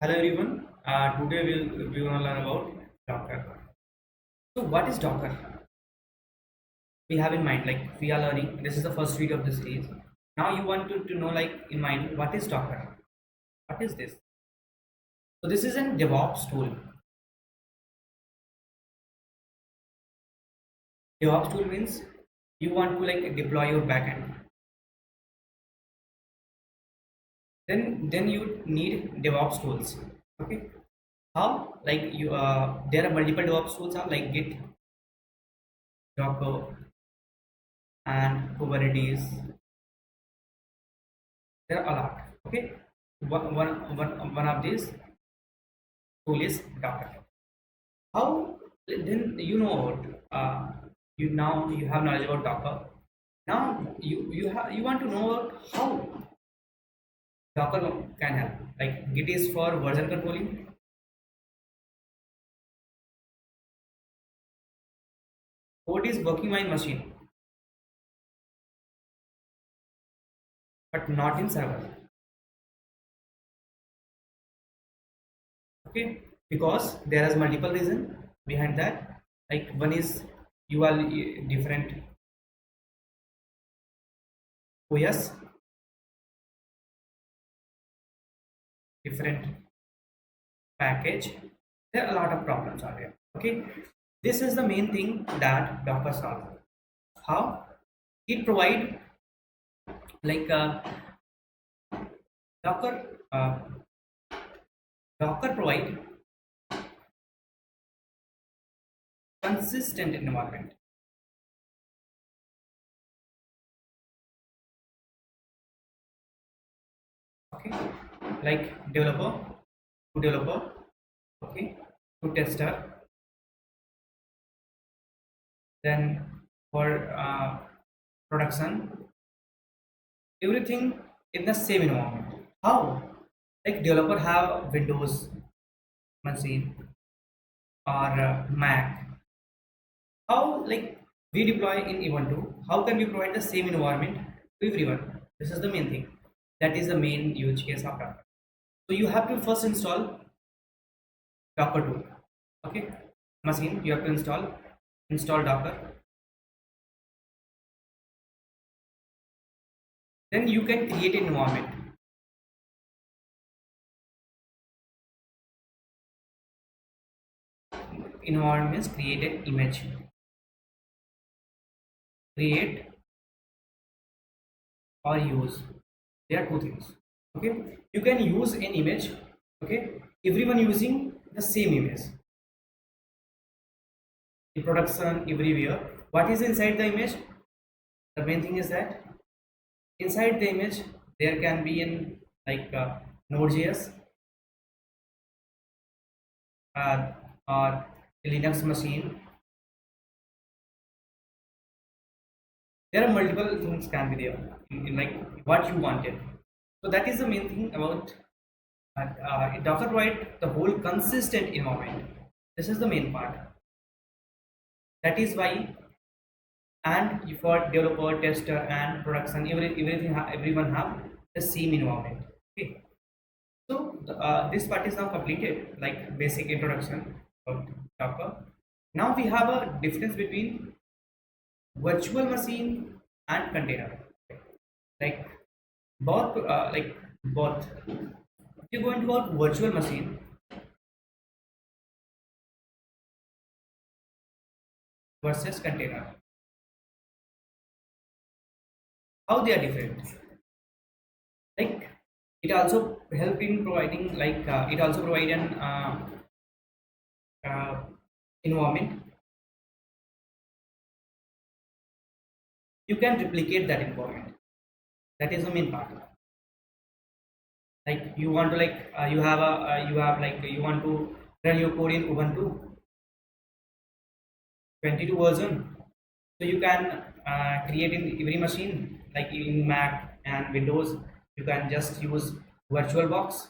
Hello everyone. Today we gonna learn about Docker. So what is Docker? We have in mind like we are learning. This is the first video of this series. Now you want to know like in mind what is Docker? What is this? So this is a DevOps tool. DevOps tool means you want to like deploy your backend. Then you need DevOps tools. Okay. How like you there are multiple DevOps tools are like Git, Docker, and Kubernetes. There are a lot. Okay, one of these tool is Docker. How then you know about you now you have knowledge about Docker. Now you want to know about how Docker can help. Like Git is for version controlling. Code is working my machine, but not in server. Okay, because there is multiple reason behind that. Like one is you are different OS, different package. There are a lot of problems are there. Okay, this is the main thing that Docker solves. How it provide like Docker Docker provide consistent environment. Okay, like developer to developer. Okay, to tester. Then for production, everything in the same environment. How like developer have Windows machine or Mac. How like we deploy in Ubuntu? How can we provide the same environment to everyone? This is the main thing. That is the main use case of Docker. So you have to first install Docker tool. Okay, machine you have to install Docker. Then you can create an environment. Environment means create an image. Create or use. There are two things. Okay, you can use an image. Okay, everyone using the same image in production everywhere. What is inside the image? The main thing is that inside the image there can be in like Node.js or Linux machine. There are multiple things can be there in like what you wanted. So that is the main thing about Docker provide the whole consistent environment. This is the main part. That is why, and for developer, tester, and production, everyone have the same environment. Okay. So this part is now completed, like basic introduction of Docker. Now we have a difference between virtual machine and container. Like both. If you go into a virtual machine versus container, how they are different? Like it also help in providing like it also provide an uh, environment. You can replicate that environment. That is the main part. Like you want to like you have like you want to run your code in Ubuntu 22 version, so you can create in every machine like in Mac and Windows. You can just use VirtualBox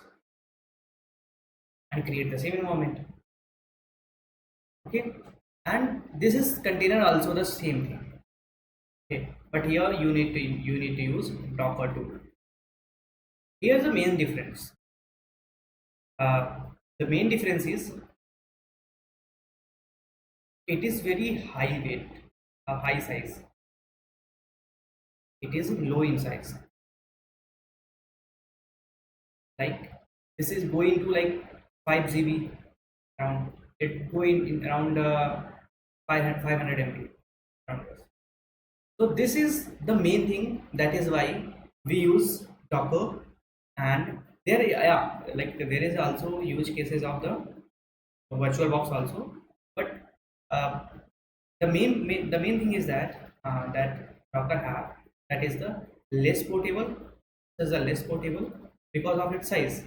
and create the same environment. Okay, and this is container also the same thing. Okay, but here you need to use Docker tool. Here's the main difference. Uh, the main difference is it is very high weight, high size. It is low in size. Like this is going to like 5 GB around. It going in around 500 MB around this. So this is the main thing. That is why we use Docker, and there, yeah, like there is also use cases of the virtual box also, but uh, the main thing is that that Docker have, that is the less portable. This is the less portable because of its size,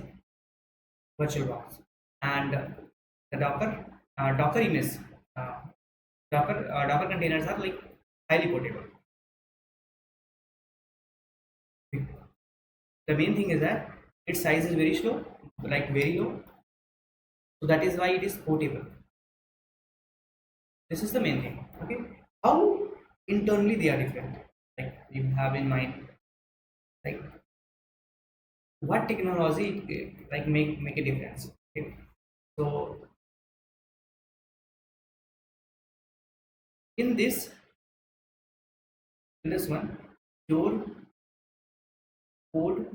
virtual box, and the Docker image, uh, Docker containers are like highly portable. The main thing is that its size is very slow, like very low, so that is why it is portable. This is the main thing. Okay, how internally they are different, like you have in mind, like what technology like make a difference. Okay, so in this one, your code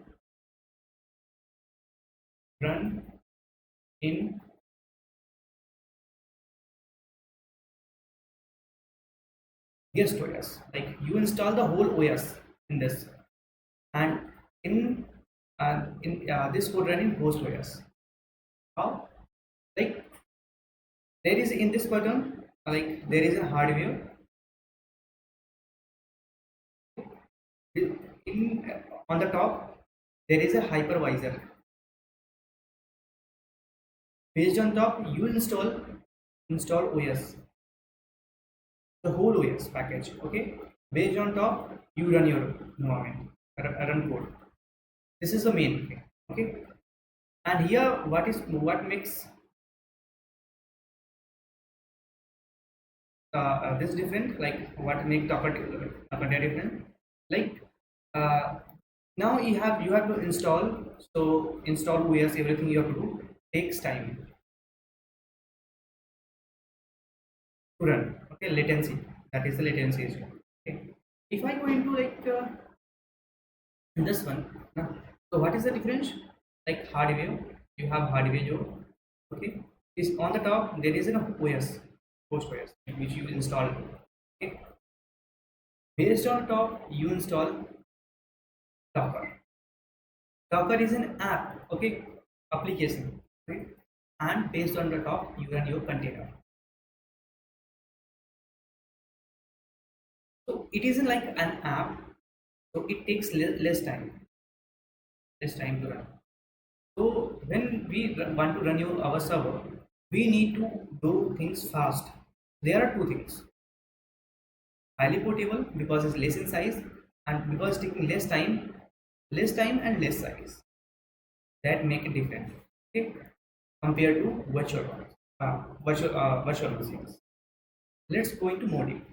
run in guest OS, like you install the whole OS in this, and in this code run in host OS. How? Like there is in this button, like there is a hardware in on the top, there is a hypervisor. Based on top, you install OS, the whole OS package. Okay, based on top, you run your environment, run code. This is the main thing. Okay, and here what makes this different, like what make Docker different, like uh, now you have to install, so install OS, everything you have to do takes time to run. Okay, latency, that is the latency issue. Okay, if I go into like this one, so what is the difference? Like hardware, you have hardware job. Okay, is on the top, there is an OS, host OS, which you install. Okay, based on top, you install Docker. Docker is an app, okay, application, okay, and based on the top, you run your container. So it isn't like an app, so it takes less time to run. So when we want to run our server, we need to do things fast. There are two things: highly portable because it's less in size, and because it's taking less time and less size. That make it different. Okay, compared to virtual machines. Let's go into more deep.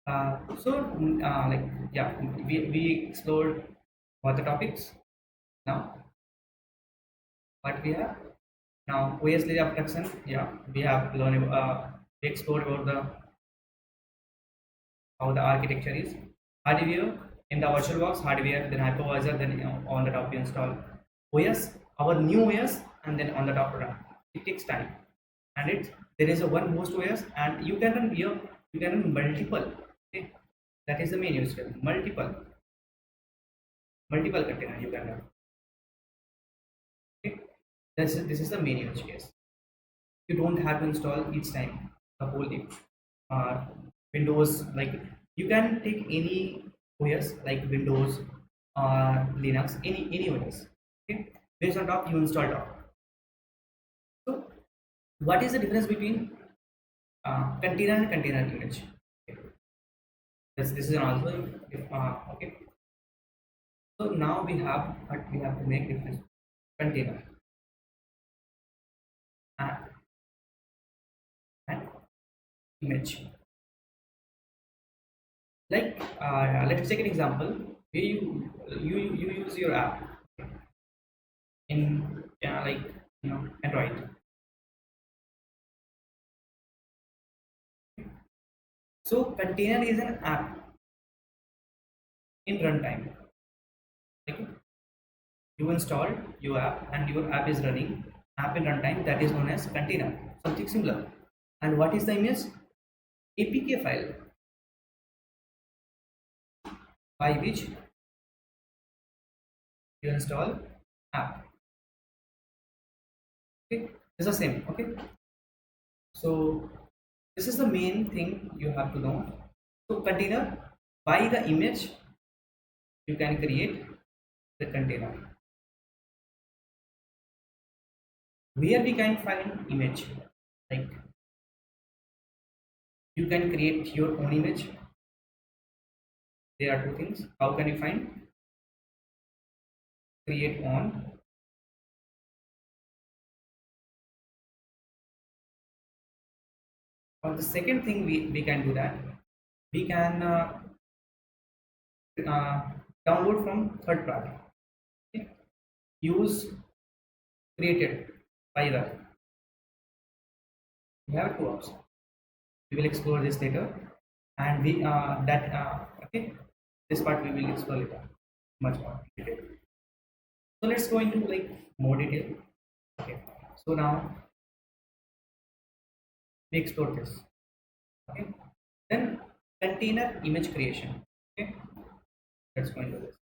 Like yeah, we explored what the topics. Now what we have now, OS layer abstraction. Yeah, we have learned, we explored about the how the architecture is. Hardware in the virtual box, hardware, then hypervisor, then on the top you install OS, our new OS, and then on the top run. It takes time, and there is a one host OS, and you can run here, you can run multiple. Okay, that is the main use case. Multiple container you can run. Okay, this is the main use case. You don't have to install each time the whole thing. uh, Windows, like you can take any OS like Windows, Linux, any OS. Okay, based on top you install top. So what is the difference between container and container image? Okay. This is also okay. So now we have to make difference container and, and image. Like let's take an example where you use your app in like Android. So container is an app in runtime. Okay, you install your app and your app is running app in runtime, that is known as container, something similar. And what is the image? APK file by which you install app. Okay, it's the same. Okay, so this is the main thing you have to know. So container, by the image you can create the container. Where we can find image, like you can create your own image. There are two things. How can you find? Create on. Or the second thing we can do that, we can uh, download from third party. Okay? Use created by the. We have two options. We will explore this later, and we that okay, this part we will explore later much more detail. So let's go into like more detail. Okay, so now we explore this. Okay, then container image creation. Okay, let's go into this.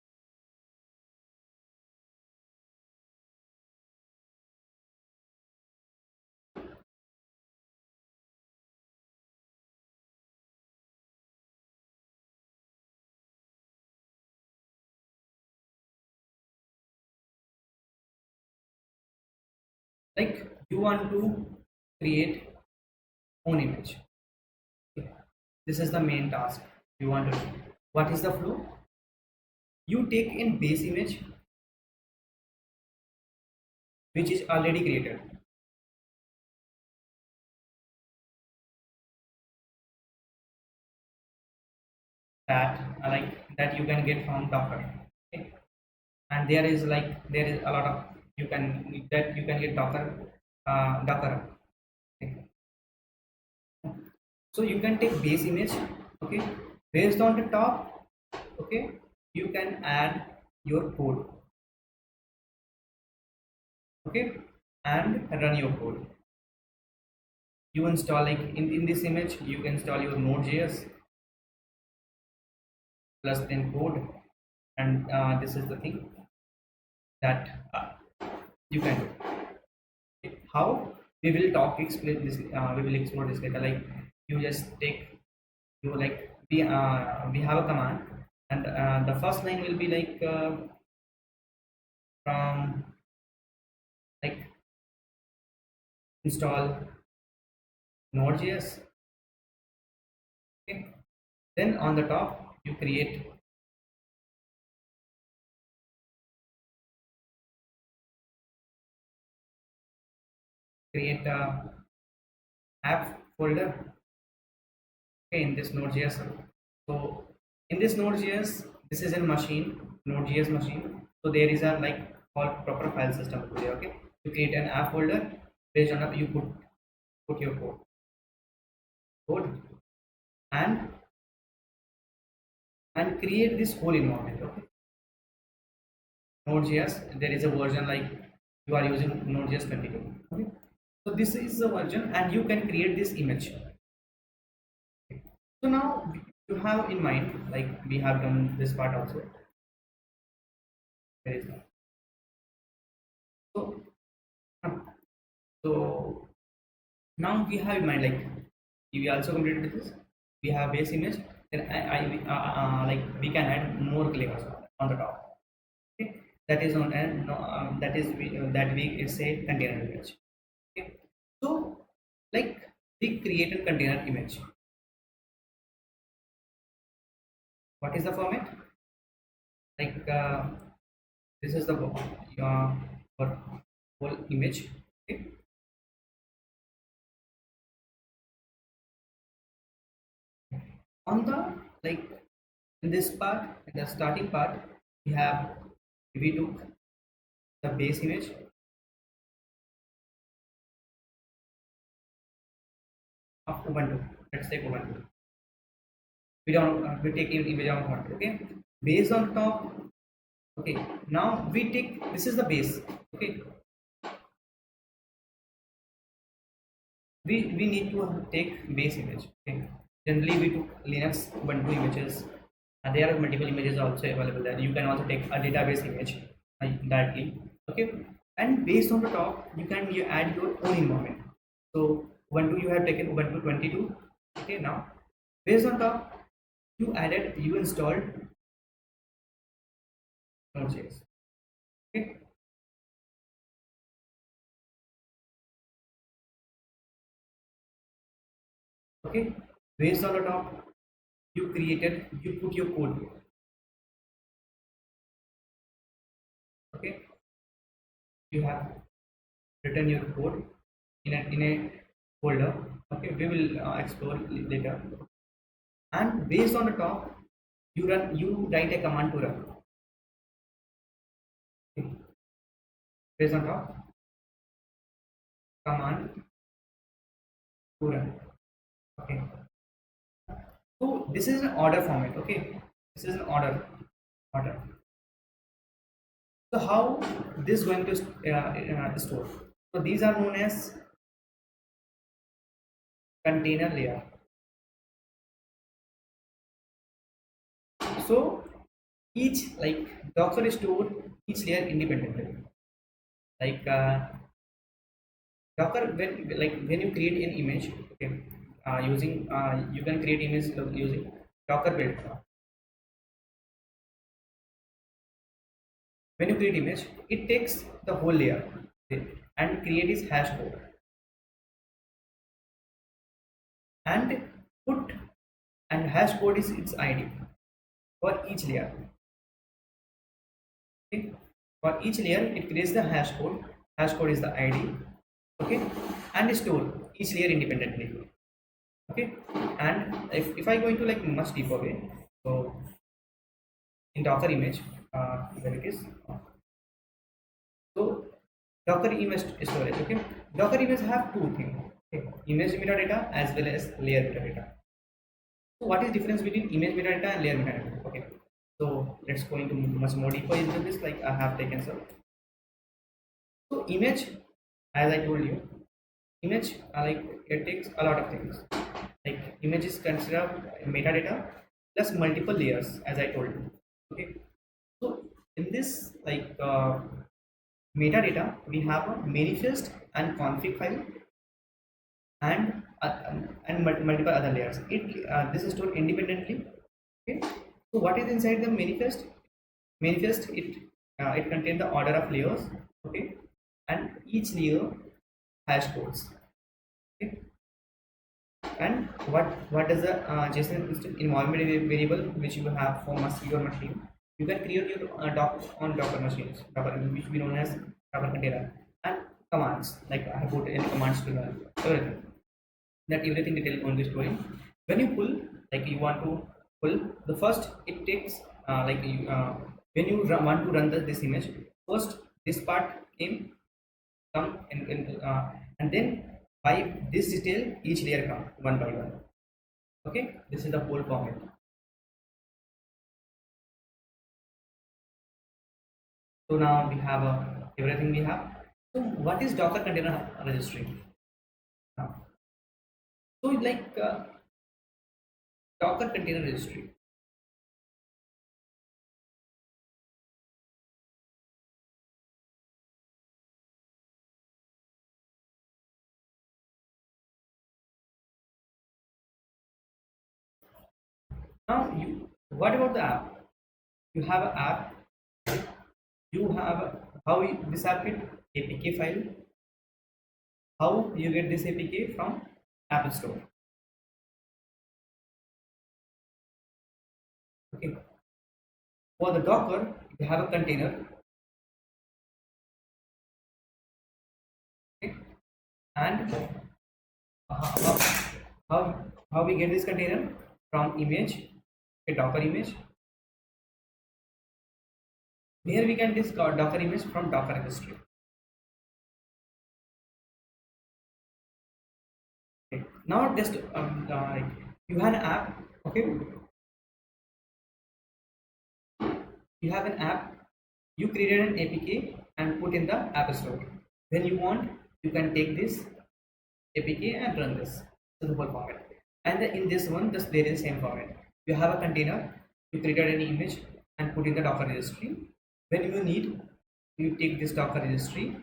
Like you want to create own image. Okay. This is the main task you want to do. What is the flow? You take in base image which is already created. That like that you can get from Docker. Okay. And there is a lot of you can get Docker. Okay. So you can take base image. Okay, based on the top. Okay, you can add your code. Okay, and run your code. You install like in this image you can install your node.js plus then code, and this is the thing that you can do. Okay. How we will explain this, we will explore this later. Like you just take, you like we have a command, and the first line will be like from like install node.js. Okay, then on the top you create a app folder. Okay, in this node.js. So in this node.js, this is a machine, node.js machine. So there is a like called proper file system over there. Okay, you create an app folder. Based on that you put your code and create this whole environment. Okay, node.js, there is a version like you are using node.js 22. Okay, so this is the version, and you can create this image. Okay. So now you have in mind, like we have done this part also. There is so so now we have in mind, like we also completed this. We have base image. Then like we can add more layers on the top. Okay, that is on and no, that we say container image. Okay, so like we create a container image. What is the format? Like this is the our whole image. Okay, on the like in this part, in the starting part, we took the base image. of Ubuntu. Let's take Ubuntu. We take image of Ubuntu. Okay, based on top. Okay, now we take, this is the base. Okay, we need to take base image. Okay, generally we took Linux Ubuntu images, and there are multiple images also available there. You can also take a database image directly. Okay, and based on the top you add your own environment. So Ubuntu, you have taken Ubuntu 22. Okay, now based on top you installed Node.js. Okay, okay, based on the top you put your code here. Okay, you have written your code in a folder. Okay, we will explore later. And based on the top you write a command to run. Okay, based on top command to run. Okay, so this is an order format. Okay, this is an order. So how this going to store? So these are known as container layer. So each, like, Docker store each layer independently. Like Docker, when you create an image, okay, using you can create image using Docker build. When you create image, it takes the whole layer, okay, and create its hash code and put, and hash code is its ID for each layer. Okay, for each layer it creates the hash code. Hash code is the ID. Okay, and store each layer independently. Okay, and if I go into like much deeper way, so in Docker image, where it is, so Docker image storage. Okay, Docker image have two things. Okay, image metadata as well as layer metadata. So what is difference between image metadata and layer metadata? Okay, so let's go into much more deeper into this. Like I have taken some. So image, as I told you, image like it takes a lot of things. Like image is considered metadata plus multiple layers, as I told you. Okay, so in this like metadata, we have a manifest and config file and multiple other layers. This is stored independently. Okay, so what is inside the manifest? Manifest, it contains the order of layers. Okay, and each layer hash codes. Okay, and what is the JSON environment variable which you have for your machine? You can create your Docker machines, Docker, which we known as Docker container, and commands. Like I have put any commands to run everything. That everything detail on this story. When you pull, like you want to pull, the first it takes when you want to run this image, first this part come and then by this detail each layer come one by one. Okay, this is the whole format. So now we have everything we have. So what is Docker container registry? So like Docker container registry. Now what about the app? You have an app. You have this app get APK file. How you get this APK from Apple Store? Okay. For the Docker, you have a container. Okay. And how, how we get this container? From image, a Docker image. Here we can this Docker image from Docker registry. Okay. Now just you have an app. Okay, you have an app. You created an APK and put in the app store. When you want, you can take this APK and run this to the whole format. And in this one, just there is the same format. You have a container. You created an image and put in the Docker registry. When you need, you take this Docker registry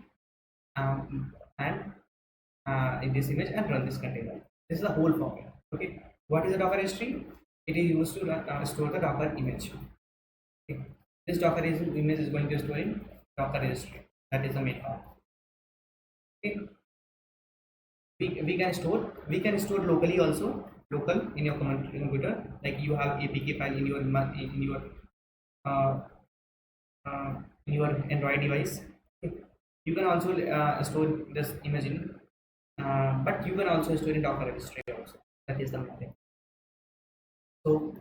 and in this image and run this container. This is the whole format. Okay, what is the Docker registry? It is used to store the Docker image. Okay. This Docker image is going to store in Docker registry. That is the main part. Okay. We can store locally also, local in your computer. Like you have APK file uh, in your Android device. Okay. You can also store this image in, but you can also store in Docker registry also. That is the main thing. So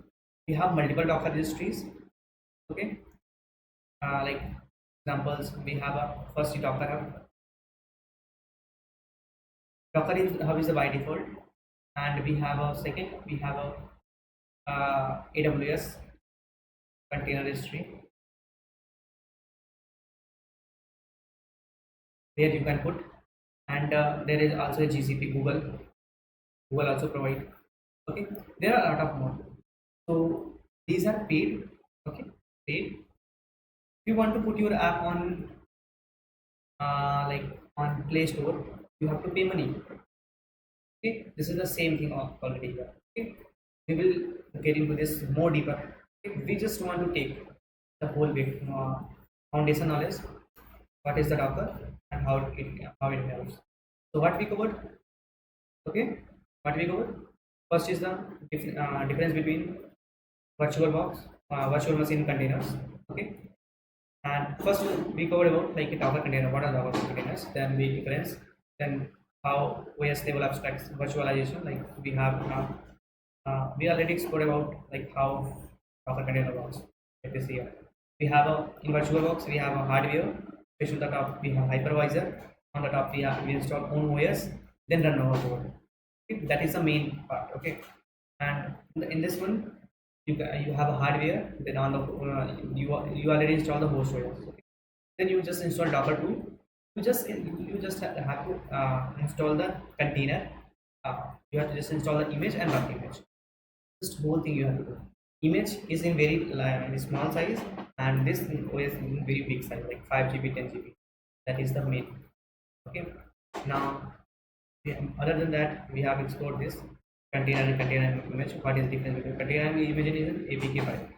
we have multiple Docker registries. Okay, like examples, we have a first Docker hub. Hub is the by default, and we have a second. We have a AWS container registry where you can put, and there is also a GCP. Google also provide. Okay, there are a lot of more. So these are paid. Okay, paid. If you want to put your app on like on Play Store, you have to pay money. Okay, this is the same thing already here. Okay, we will get into this more deeper. Okay? We just want to take the whole bit foundation knowledge. What is the Docker and how it helps. So what we covered? Okay, what we covered? First is the difference between virtual machine containers. Okay, and first we covered about like a Docker container. What are Docker containers? Then we difference. Then how OS level abstracts virtualization. Like we already explored about like how Docker container works. Like this here, we have a in VirtualBox we have a hardware. Based on the top we have hypervisor. On the top we install own OS. Then run our code. Okay? That is the main part. Okay, and in this one you have a hardware. Then on the you already install the host OS. Okay? Then you just install Docker tool. You just have to install the container. You have to just install the image and run the image. This whole thing you have to do. Image is in very small size, and this OS is in very big size, like 5 GB, 10 GB. That is the main. Okay. Now, other than that, we have explored this container and image. What is the difference between container and image? Is an APK file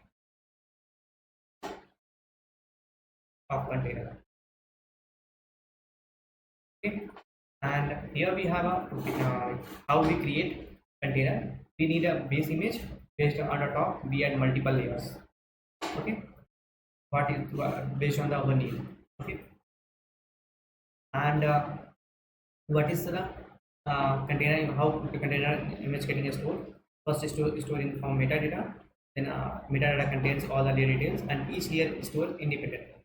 of container. Okay. And here we have a how we create container. We need a base image. Based on the top we add multiple layers. Okay, what is based on our need. Okay, and what is the container, how the container image getting stored? First is storing from metadata. Then metadata contains all the layer details, and each layer is stored independently.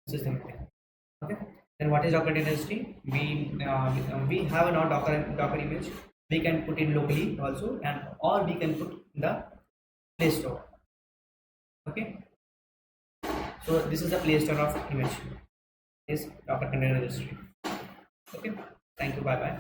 System. Okay, then what is Docker container registry? We have a non-Docker image. We can put it locally also, and or we can put in the Play Store. Okay, so this is the Play Store of image. Is Docker container registry. Okay, thank you. Bye bye.